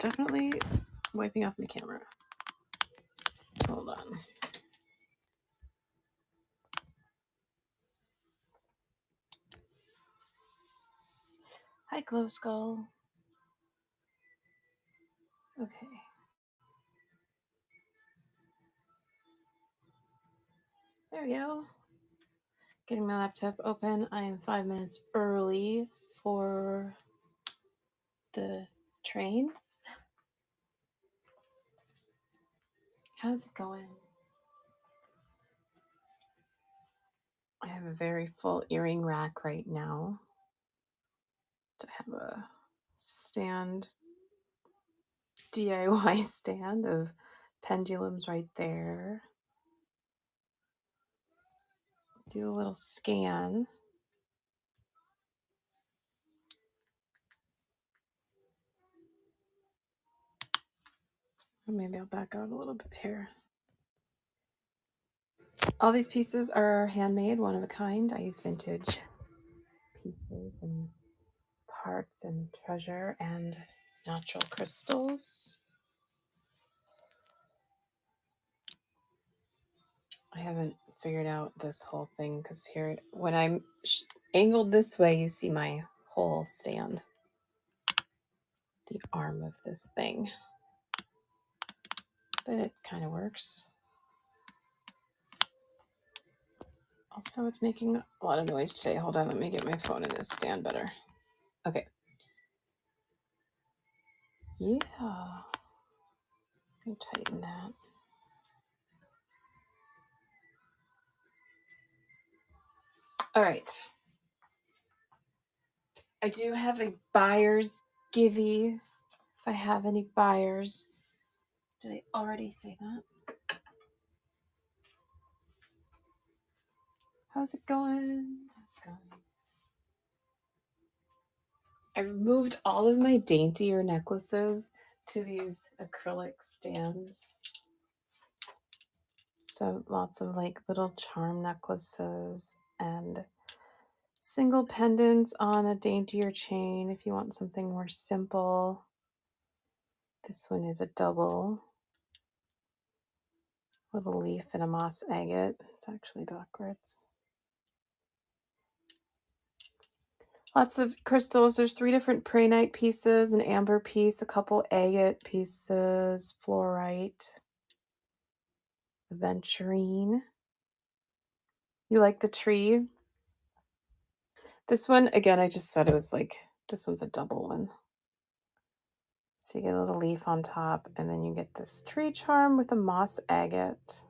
definitely wiping off my camera. Hold on. Hi, Glow Skull. Okay. There we go. Getting my laptop open. I am 5 minutes early for the train. How's it going? I have a very full earring rack right now. I have a stand, DIY stand of pendulums right there. Do a little scan. Or maybe I'll back out a little bit here. All these pieces are handmade, one of a kind. I use vintage pieces and parts and treasure and natural crystals. I haven't figured out this whole thing because here, when I'm angled this way, you see my whole stand. The arm of this thing. But it kind of works. Also, it's making a lot of noise today. Hold on, let me get my phone in this stand better. Okay. Yeah. Let me tighten that. All right. I do have a buyer's givey. If I have any buyers. Did I already say that? How's it going? How's it going? I've moved all of my daintier necklaces to these acrylic stands. So lots of like little charm necklaces and single pendants on a daintier chain if you want something more simple. This one is a double with a leaf and a moss agate. It's actually backwards. Lots of crystals. There's 3 different prehnite pieces, an amber piece, a couple agate pieces, fluorite, aventurine. You like the tree? This one, again, I just said it was like, this one's a double one. So you get a little leaf on top, and then you get this tree charm with a moss agate.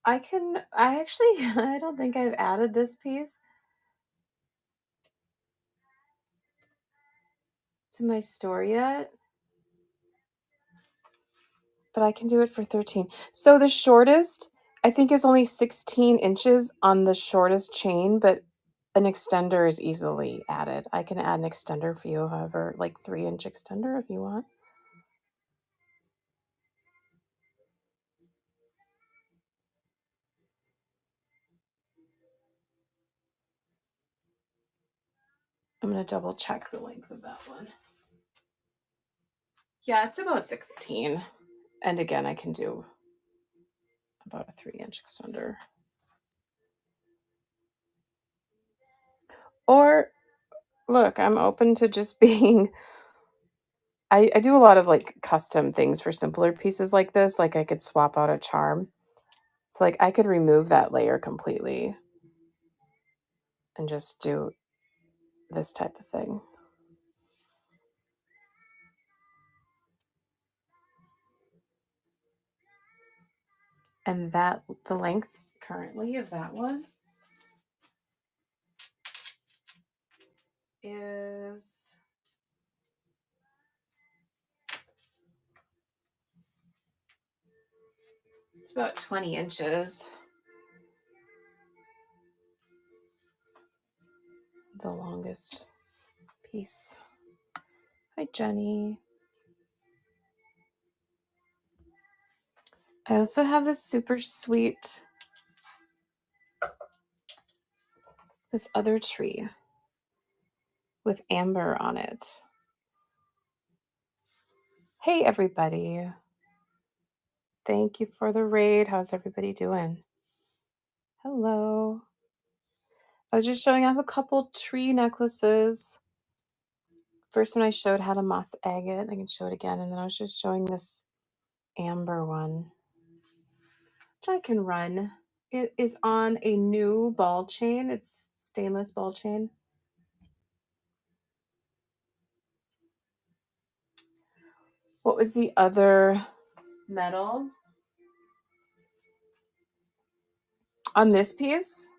I don't think I've added this piece to my store yet, but I can do it for 13. So the shortest, I think, is only 16 inches on the shortest chain, but an extender is easily added. I can add an extender for you, however, like 3-inch extender if you want. I'm going to double check the length of that one. Yeah, it's about 16. And again, I can do about a 3-inch extender. Or, look, I'm open to just being... I do a lot of like custom things for simpler pieces like this. Like I could swap out a charm. So like I could remove that layer completely and just do this type of thing. And that, the length currently of that one is it's about 20 inches. The longest piece. Hi, Jenny. I also have this super sweet this other tree with amber on it. Hey, everybody. Thank you for the raid. How's everybody doing? Hello. I was just showing off a couple tree necklaces. First one I showed had a moss agate. I can show it again. And then I was just showing this amber one, which I can run. It is on a new ball chain. It's stainless ball chain. What was the other metal on this piece?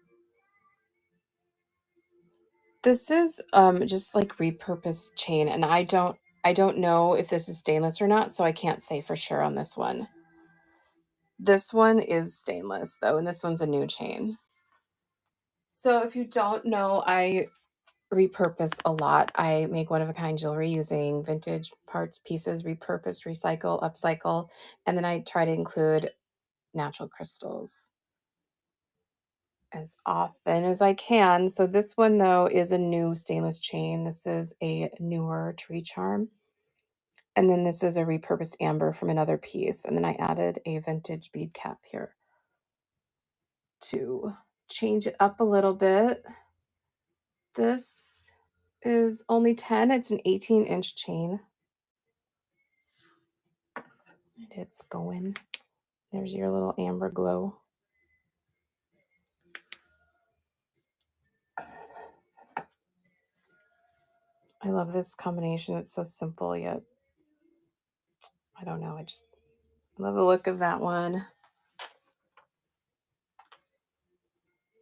This is just like repurposed chain, and I don't know if this is stainless or not, so I can't say for sure on this one. This one is stainless though, and this one's a new chain. So if you don't know, I repurpose a lot. I make one-of-a-kind jewelry using vintage parts, pieces, repurpose, recycle, upcycle, and then I try to include natural crystals as often as I can. So this one though is a new stainless chain. This is a newer tree charm. And then this is a repurposed amber from another piece. And then I added a vintage bead cap here to change it up a little bit. This is only 10. It's an 18-inch chain. And it's going. There's your little amber glow. I love this combination. It's so simple yet, I don't know. I just love the look of that one.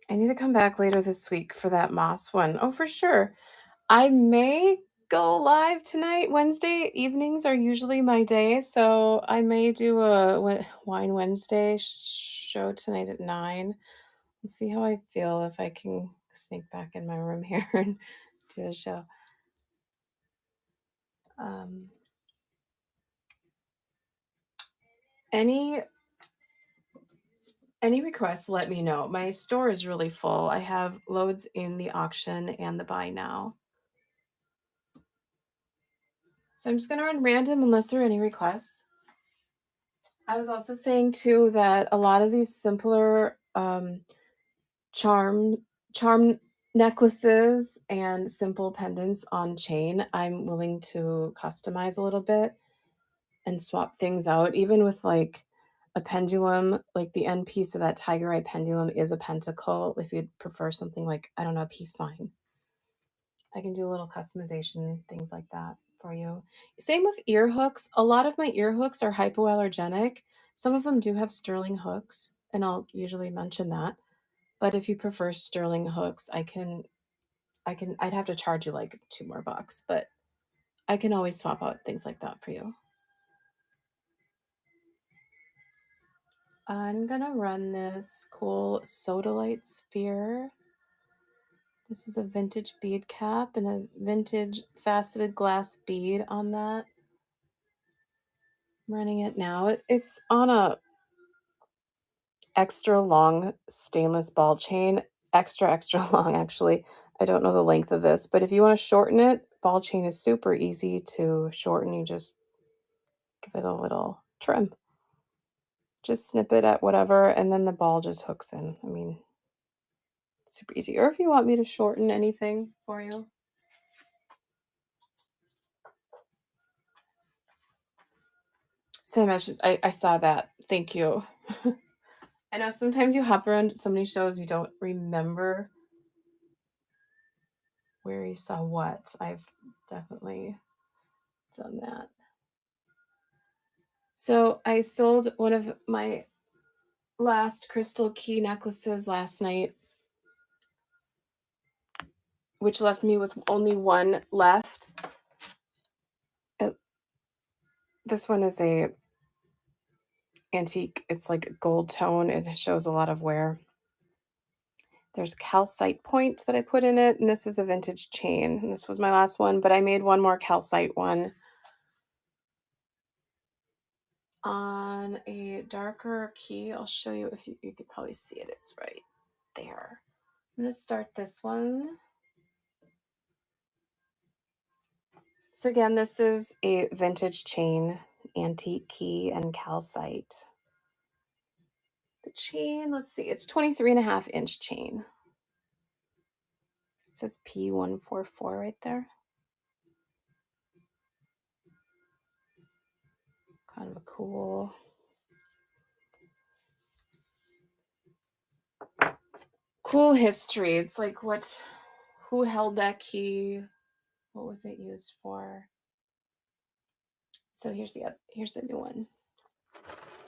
I need to come back later this week for that moss one. Oh, for sure. I may go live tonight. Wednesday evenings are usually my day, so I may do a Wine Wednesday show tonight at 9. Let's see how I feel if I can sneak back in my room here and do a show. Any requests, let me know. My store is really full. I have loads in the auction and the buy now. So I'm just going to run random unless there are any requests. I was also saying too that a lot of these simpler charm necklaces and simple pendants on chain, I'm willing to customize a little bit and swap things out, even with like a pendulum. Like the end piece of that tiger eye pendulum is a pentacle. If you'd prefer something like, I don't know, a peace sign, I can do a little customization, things like that for you. Same with ear hooks. A lot of my ear hooks are hypoallergenic. Some of them do have sterling hooks, and I'll usually mention that. But if you prefer sterling hooks, I'd have to charge you like $2 more, but I can always swap out things like that for you. I'm gonna run this cool sodalite sphere. This is a vintage bead cap and a vintage faceted glass bead on that. I'm running it now. It's on a extra long stainless ball chain. Extra long, actually. I don't know the length of this, but if you want to shorten it, ball chain is super easy to shorten. You just give it a little trim. Just snip it at whatever, and then the ball just hooks in. I mean, super easy. Or if you want me to shorten anything for you. Cinemesh, I saw that. Thank you. I know sometimes you hop around so many shows you don't remember where you saw what. I've definitely done that. So I sold one of my last crystal key necklaces last night, which left me with only one left. This one is a antique. It's like gold tone. It shows a lot of wear. There's calcite point that I put in it, and this is a vintage chain. And this was my last one, but I made one more calcite one on a darker key. I'll show you if you could probably see it. It's right there. I'm going to start this one. So again, this is a vintage chain, antique key and calcite. The chain, let's see, it's 23.5-inch chain. It says P144 right there. Kind of a cool history. It's like who held that key? What was it used for? So here's the new one.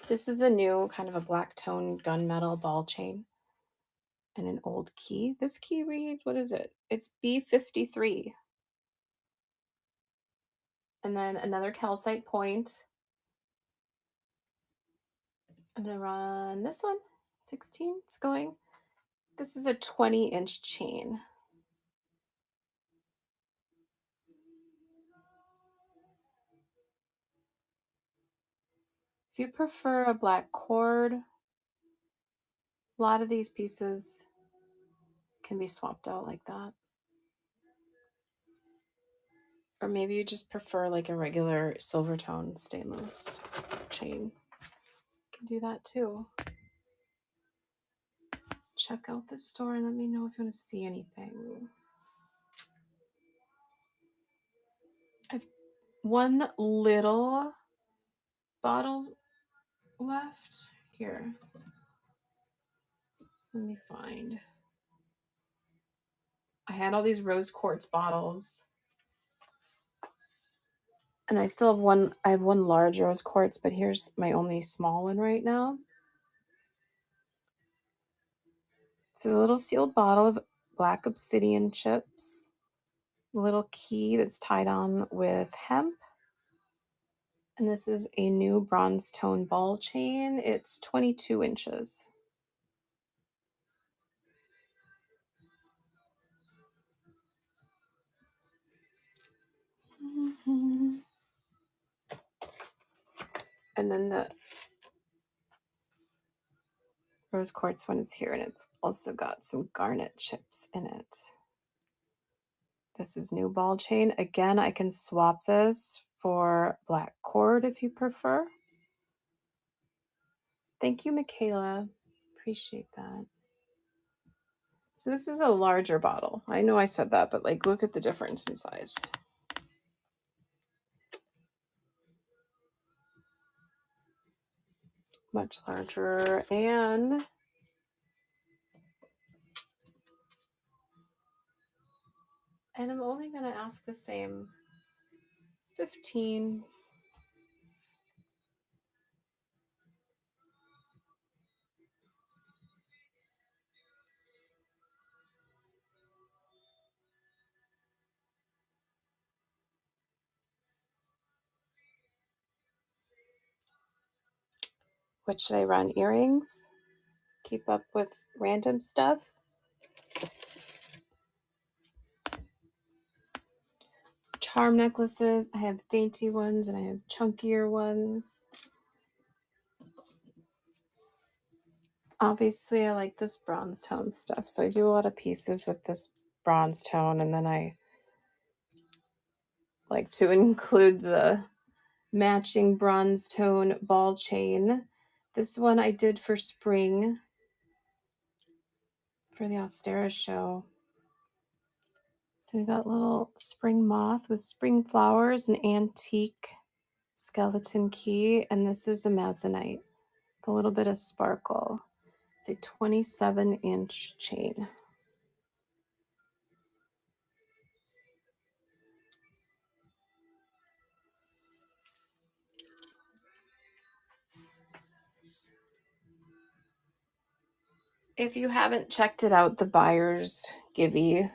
This is a new kind of a black tone gunmetal ball chain and an old key. This key reads, what is it? It's B53. And then another calcite point. I'm gonna run this one, 16, it's going. This is a 20-inch chain. If you prefer a black cord, a lot of these pieces can be swapped out like that. Or maybe you just prefer like a regular silver tone stainless chain. You can do that too. Check out the store and let me know if you want to see anything. I've one little bottle left here. Let me find. I had all these rose quartz bottles. And I still have one. I have one large rose quartz, but here's my only small one right now. It's a little sealed bottle of black obsidian chips. A little key that's tied on with hemp. And this is a new bronze tone ball chain. It's 22 inches. Mm-hmm. And then the rose quartz one is here, and it's also got some garnet chips in it. This is new ball chain. Again, I can swap this for black cord if you prefer. Thank you, Michaela. Appreciate that. So this is a larger bottle. I know I said that, but like look at the difference in size. Much larger, and I'm only going to ask the same 15. What should I run? Earrings? Keep up with random stuff? Charm necklaces. I have dainty ones and I have chunkier ones. Obviously, I like this bronze tone stuff, so I do a lot of pieces with this bronze tone, and then I like to include the matching bronze tone ball chain. This one I did for spring for the Austera show. So we got little spring moth with spring flowers, an antique skeleton key, and this is a Masonite with a little bit of sparkle. It's a 27-inch chain. If you haven't checked it out, the buyer's givey,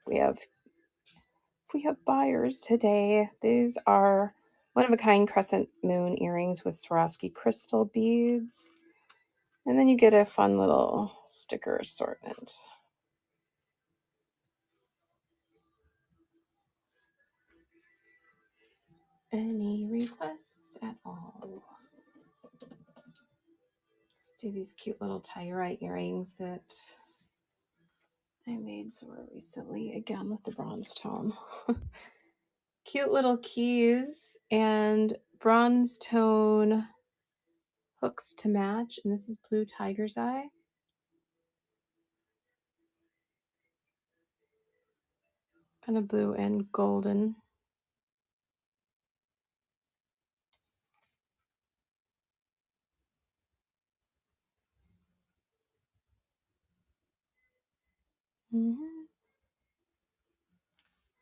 we have buyers today. These are one-of-a-kind crescent moon earrings with Swarovski crystal beads. And then you get a fun little sticker assortment. Any requests at all? Let's do these cute little tyrite earrings that made so recently, again with the bronze tone. Cute little keys and bronze tone hooks to match. And this is blue tiger's eye. Kind of blue and golden.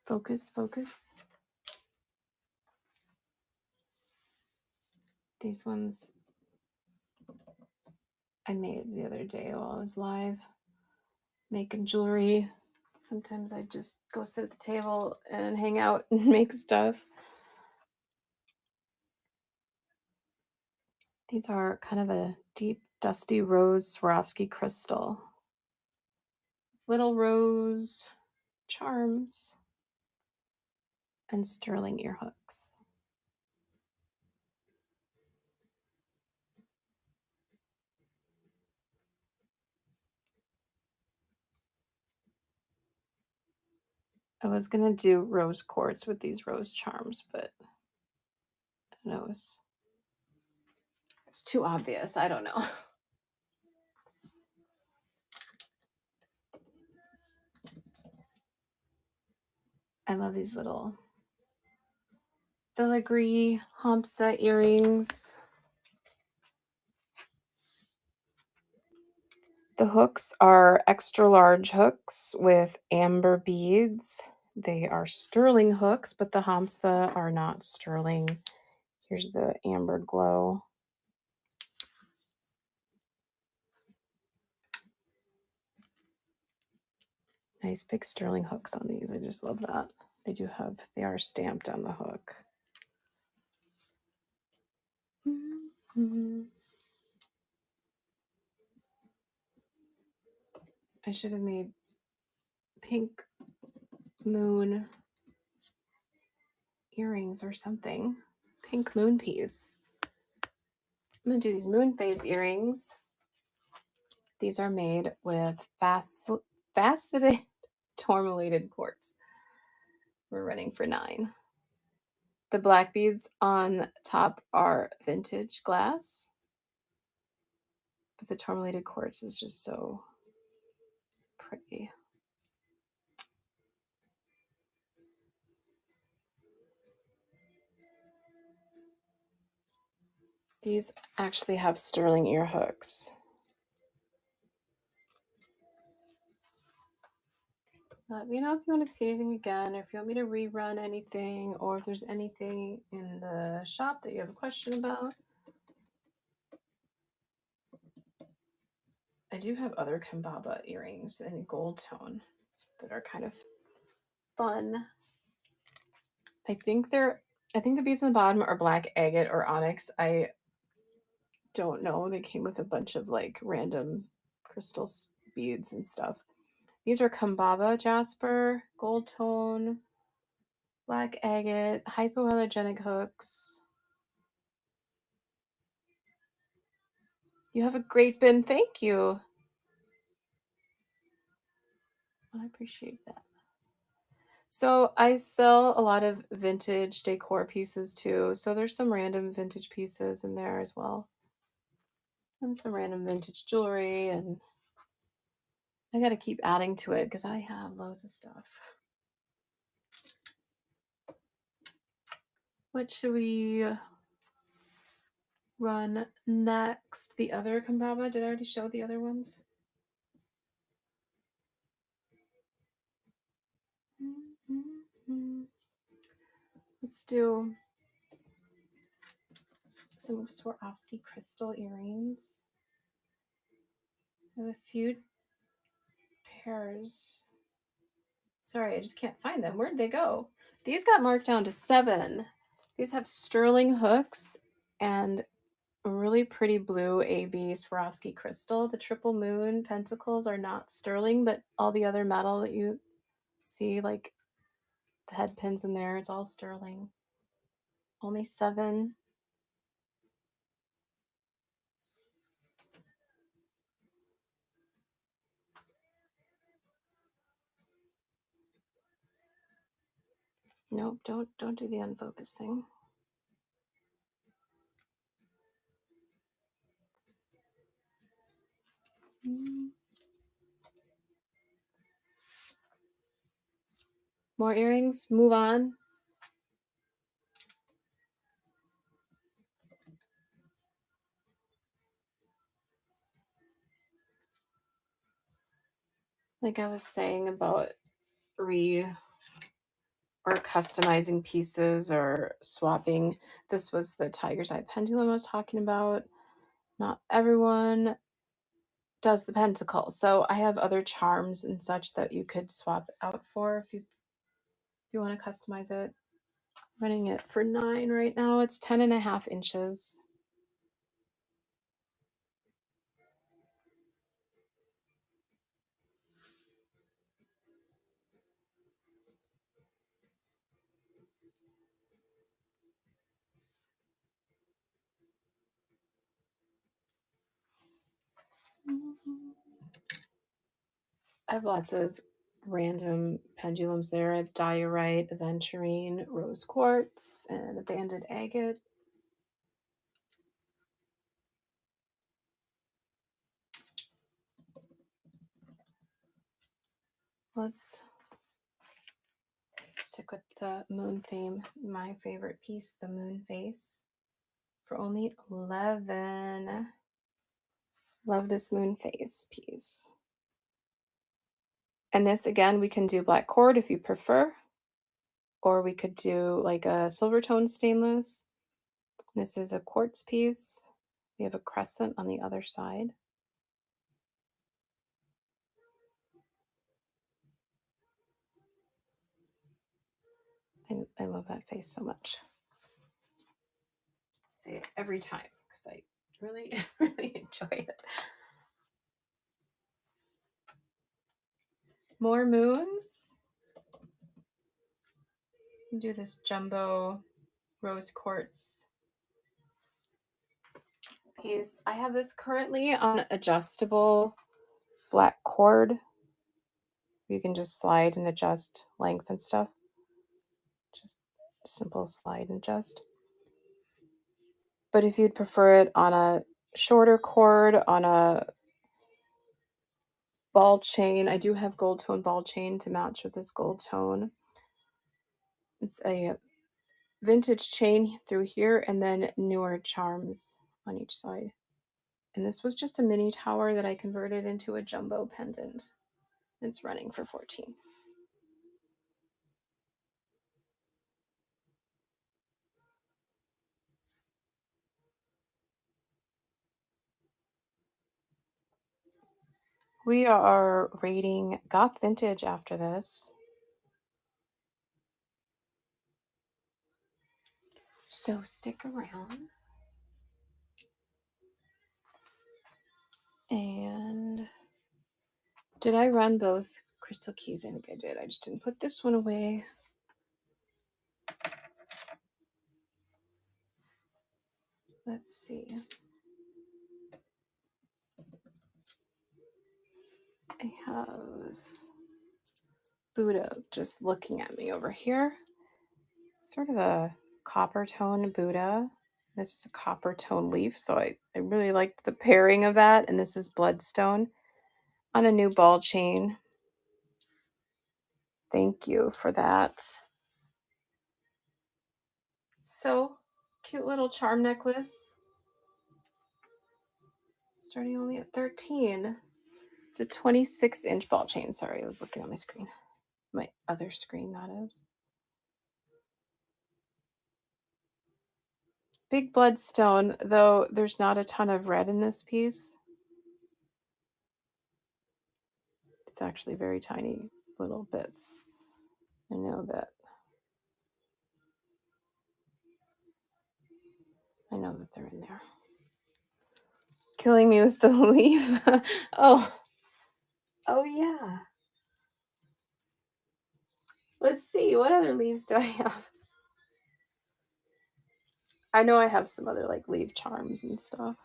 Focus, focus. These ones I made the other day while I was live making jewelry. Sometimes I just go sit at the table and hang out and make stuff. These are kind of a deep, dusty rose Swarovski crystal. Little rose charms and sterling ear hooks. I was gonna do rose quartz with these rose charms, but who knows? It's too obvious. I don't know. I love these little filigree Hamsa earrings. The hooks are extra large hooks with amber beads. They are sterling hooks, but the Hamsa are not sterling. Here's the amber glow. Nice big sterling hooks on these. I just love that. They are stamped on the hook. I should have made pink moon earrings or something. Pink moon piece. I'm gonna do these moon phase earrings. These are made with faceted tourmalated quartz. We're running for 9. The black beads on top are vintage glass, but the tourmalated quartz is just so pretty. These actually have sterling ear hooks. Let me know if you want to see anything again, or if you want me to rerun anything, or if there's anything in the shop that you have a question about. I do have other Kambaba earrings in gold tone that are kind of fun. I think the beads on the bottom are black agate or onyx. I don't know. They came with a bunch of like random crystal beads and stuff. These are Kambaba jasper, gold tone, black agate, hypoallergenic hooks. You have a great bin. Thank you. I appreciate that. So I sell a lot of vintage decor pieces too. So there's some random vintage pieces in there as well. And some random vintage jewelry. And I got to keep adding to it because I have loads of stuff. What should we run next? The other Kambaba? Did I already show the other ones? Let's do some Swarovski crystal earrings. I have a few pairs. Sorry, I just can't find them. Where'd they go? These got marked down to 7. These have sterling hooks and a really pretty blue AB Swarovski crystal. The triple moon pentacles are not sterling, but all the other metal that you see, like the head pins in there, it's all sterling. Only 7. Nope, don't do the unfocused thing. More earrings. Move on. Like I was saying about or customizing pieces or swapping. This was the tiger's eye pendulum I was talking about. Not everyone does the pentacle. So I have other charms and such that you could swap out for if you want to customize it. Running it for 9 right now. It's 10.5 inches. I have lots of random pendulums there. I have diorite, aventurine, rose quartz, and a banded agate. Let's stick with the moon theme. My favorite piece, the moon face, for only 11. Love this moon face piece. And this, again, we can do black cord if you prefer, or we could do like a silver tone stainless. This is a quartz piece. We have a crescent on the other side. I love that face so much. Say it every time because I really, really enjoy it. More moons. Do this jumbo rose quartz piece. I have this currently on adjustable black cord. You can just slide and adjust length and stuff. Just simple slide and adjust. But if you'd prefer it on a shorter cord, on a ball chain, I do have gold tone ball chain to match with this gold tone. It's a vintage chain through here and then newer charms on each side. And this was just a mini tower that I converted into a jumbo pendant. It's running for 14. We are rating Goth Vintage after this. So stick around. And did I run both crystal keys? I think I did. I just didn't put this one away. Let's see. I have Buddha just looking at me over here. Sort of a copper tone Buddha. This is a copper tone leaf, so I really liked the pairing of that. And this is bloodstone on a new ball chain. Thank you for that. So cute little charm necklace. Starting only at 13. It's a 26-inch ball chain. Sorry, I was looking at my screen. My other screen, that is. Big bloodstone, though there's not a ton of red in this piece. It's actually very tiny little bits. I know that. I know that they're in there. Killing me with the leaf. Oh yeah. Let's see, what other leaves do I have? I know I have some other like leaf charms and stuff.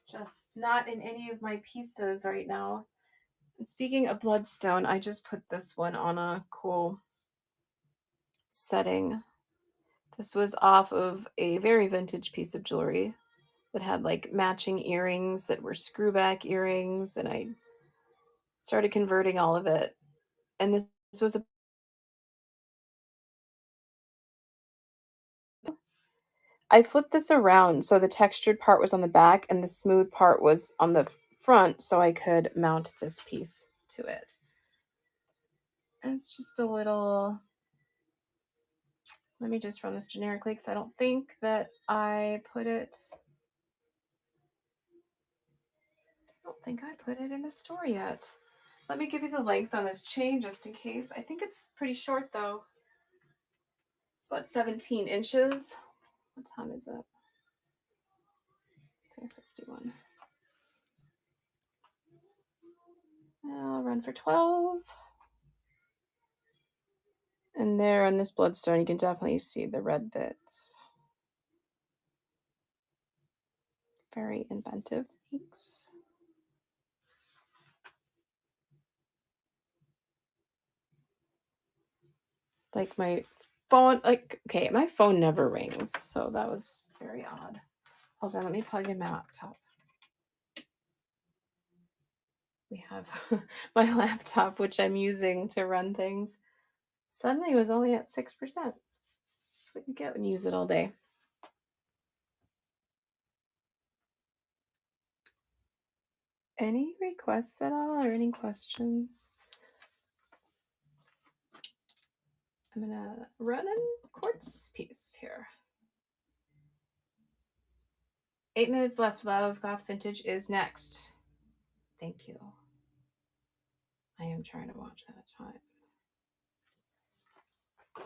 Just not in any of my pieces right now. And speaking of bloodstone, I just put this one on a cool setting. This was off of a very vintage piece of jewelry that had like matching earrings that were screwback earrings, and I started converting all of it. And this was a I flipped this around so the textured part was on the back and the smooth part was on the front so I could mount this piece to it. And it's just a little, let me just run this generically because I don't think that I put it, I don't think I put it in the store yet. Let me give you the length on this chain just in case. I think it's pretty short though. It's about 17 inches. What time is it? 51. I'll run for 12. And there on this bloodstone, you can definitely see the red bits. Very inventive. Thanks. Like my phone, like, okay, my phone never rings. So that was very odd. Hold on, let me plug in my laptop. We have my laptop, which I'm using to run things. Suddenly was only at 6%. That's what you get when you use it all day. Any requests at all or any questions? I'm gonna run a quartz piece here. 8 minutes left, love. Goth Vintage is next. Thank you. I am trying to watch that time.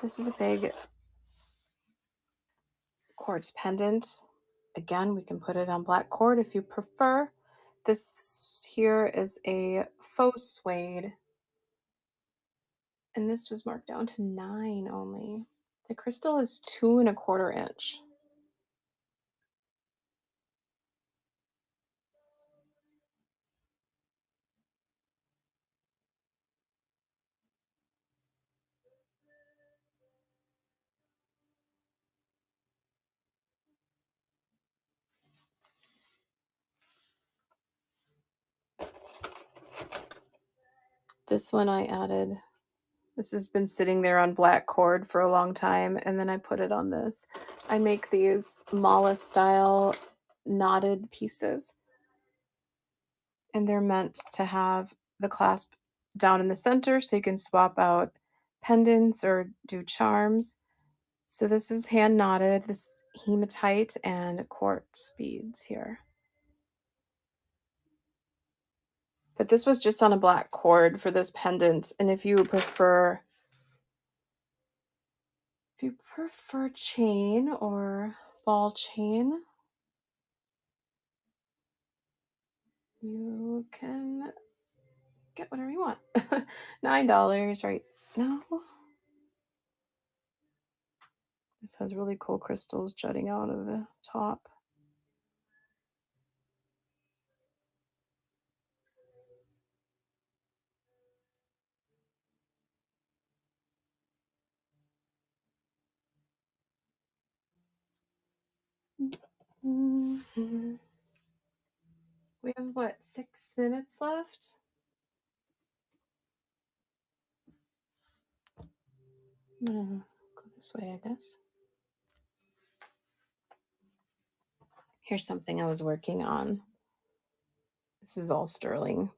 This is a big quartz pendant. Again, we can put it on black cord if you prefer. This here is a faux suede. And this was marked down to 9 only. The crystal is 2¼ inch. This one I added. This has been sitting there on black cord for a long time, and then I put it on this. I make these mala style knotted pieces, and they're meant to have the clasp down in the center so you can swap out pendants or do charms. So this is hand knotted, this hematite and quartz beads here. But this was just on a black cord for this pendant, and if you prefer chain or ball chain, you can get whatever you want. $9, right? No. This has really cool crystals jutting out of the top. Mm-hmm. We have what, 6 minutes left? I'm gonna go this way, I guess. Here's something I was working on. This is all sterling,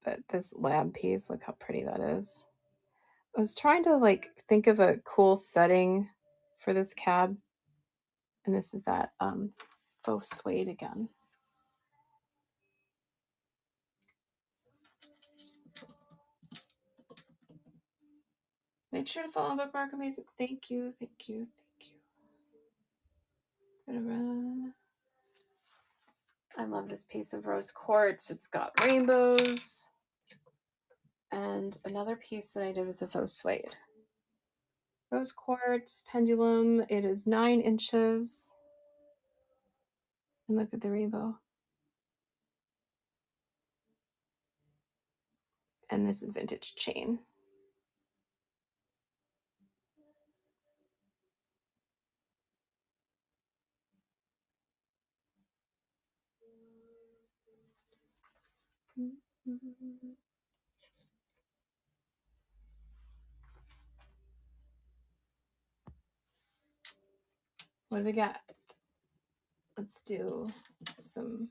but this lab piece, look how pretty that is. I was trying to like think of a cool setting for this cab, and this is that faux suede again. Make sure to follow Bookmark Amazing. Thank you, thank you, thank you. Gonna run. I love this piece of rose quartz. It's got rainbows. And another piece that I did with the faux suede. Rose quartz pendulum. It is 9 inches. And look at the rainbow. And this is vintage chain. What do we got? Let's do some.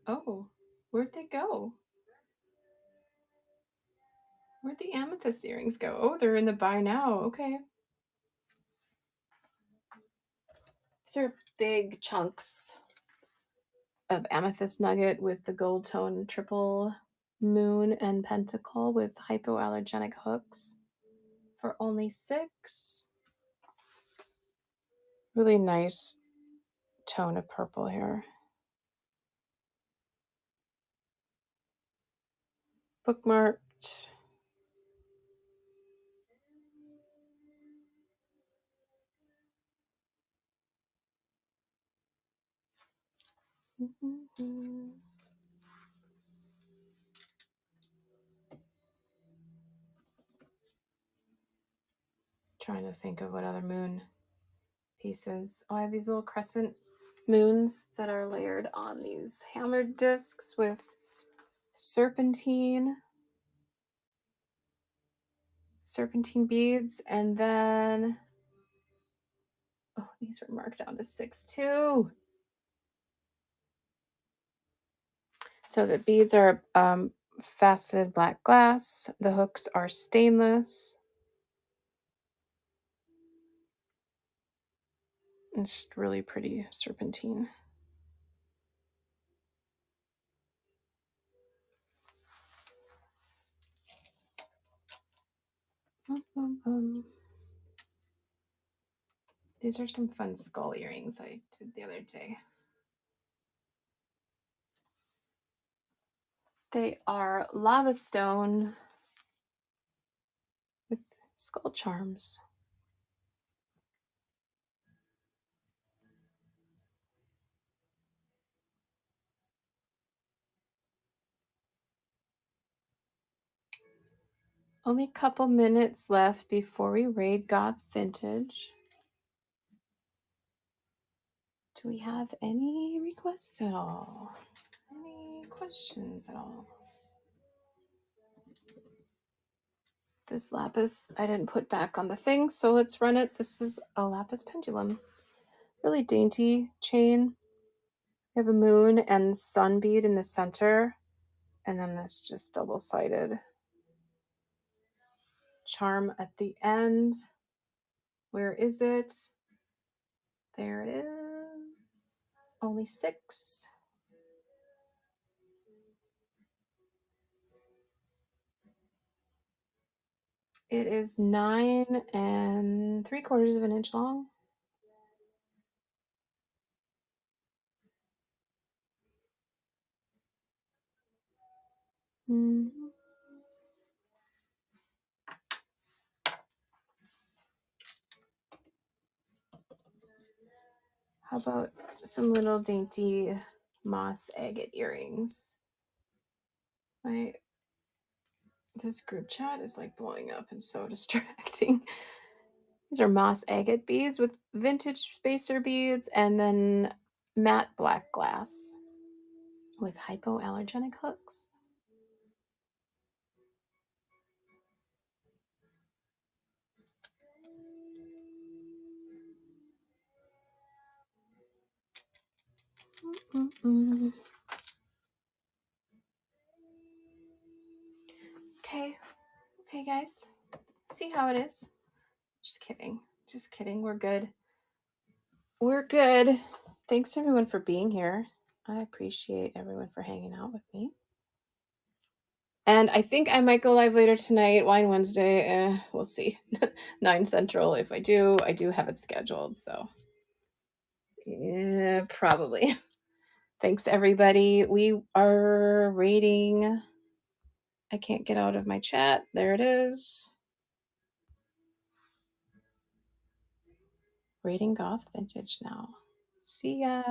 Oh, where'd they go? Where'd the amethyst earrings go? Oh, they're in the buy now. Okay. These are big chunks of amethyst nugget with the gold tone triple moon and pentacle with hypoallergenic hooks for only $6. Really nice tone of purple here. Bookmarked. Trying to think of what other moon pieces. Oh, I have these little crescent moons that are layered on these hammered discs with serpentine beads. And then, oh, these were marked down to 6 too. So the beads are faceted black glass. The hooks are stainless. It's just really pretty serpentine. These are some fun skull earrings I did the other day. They are lava stone with skull charms. Only a couple minutes left before we raid Goth Vintage. Do we have any requests at all? Any questions at all? This lapis I didn't put back on the thing, so let's run it. This is a lapis pendulum. Really dainty chain. We have a moon and sun bead in the center, and then this just double-sided charm at the end. Where is it? There it is. Only 6. It is 9 3/4 of an inch long. How about some little dainty moss agate earrings? This group chat is like blowing up and so distracting. These are moss agate beads with vintage spacer beads and then matte black glass with hypoallergenic hooks. Okay, guys. See how it is. Just kidding. We're good. Thanks everyone for being here. I appreciate everyone for hanging out with me. And I think I might go live later tonight, Wine Wednesday. We'll see. 9 Central. If I do have it scheduled. So yeah, probably. Thanks everybody. We are rating. I can't get out of my chat. There it is. Rating Goth Vintage now. See ya.